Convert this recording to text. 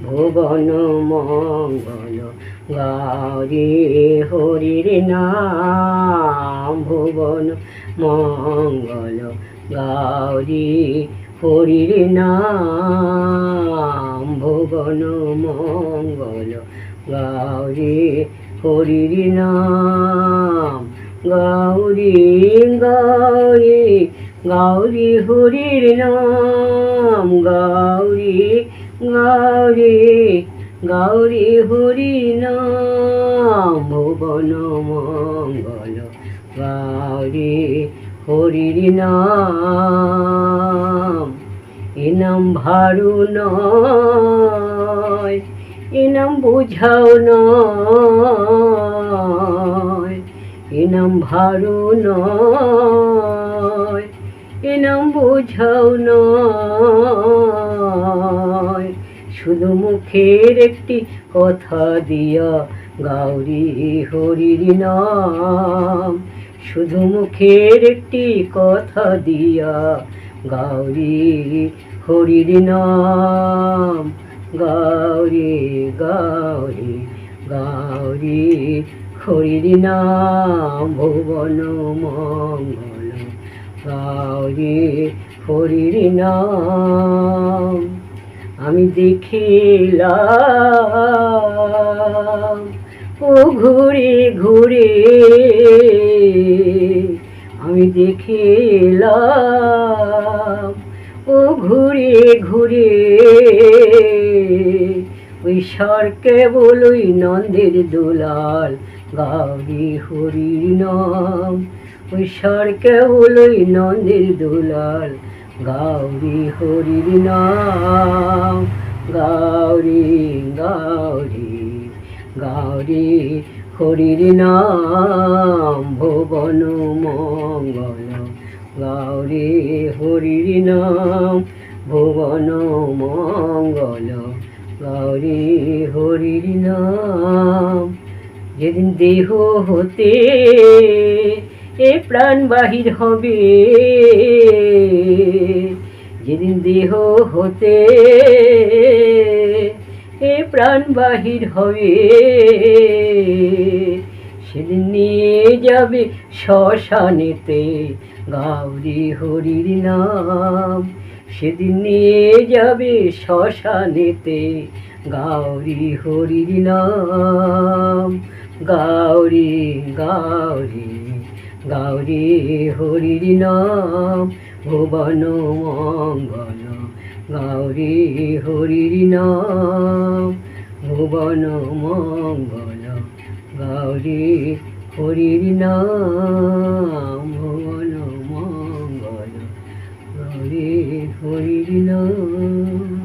ভুবন মঙ্গল গারি হরির নাম, ভুবন মঙ্গল গারি হরির নাম, ভুবন মঙ্গল গারি হরির নাম। গৌরী গৌরী গৌরী হরির নাম, গৌরী গৌরী গৌরী হরির নাম, ভুবন মঙ্গল গৌরী হরির নাম। এ নাম ভারু নয়, এ নাম বুঝাও নয়, এ নাম ভারু নয়, এ নাম বুঝাও নয়। শুধু মুখের একটি কথা দিয়া গৌরী হরির নাম, শুধু মুখের একটি কথা দিয়া গৌরী হরির নাম। গৌরী গৌরী গৌরী হরির নাম, ভুবন মঙ্গল গৌরী হরির নাম। আমি দেখিলাম ও ঘুরে ঘুরে, আমি দেখিলাম ও ঘুরে ঘুরে, ওই ঈশ্বর কেবল ওই নন্দের দুলাল গৌরী হরির নাম, ওই ঈশ্বর কেবল ওই নন্দের দুলাল গৌরী হরির নাম। গৌরী গৌরী গৌরী হরির নাম, ভুবন মঙ্গল গৌরী হরির নাম, ভুবন মঙ্গল গৌরী হরির নাম। যেদিন দেহ হতে এ প্রাণ বাহির হবে, যেদিন দেহ হতে এ প্রাণ বাহির হবে, সেদিন নিয়ে যাবে শ্মশানেতে গৌরী হরির নাম, সেদিন নিয়ে যাবে শ্মশানেতে গৌরী হরির নাম। গৌরী গৌরী গৌরী হরির নাম, ভুবন মঙ্গল গৌরী হরির নাম, ভুবন মঙ্গল গৌরী হরির নাম, ভুবন মঙ্গল গৌরী হরির নাম।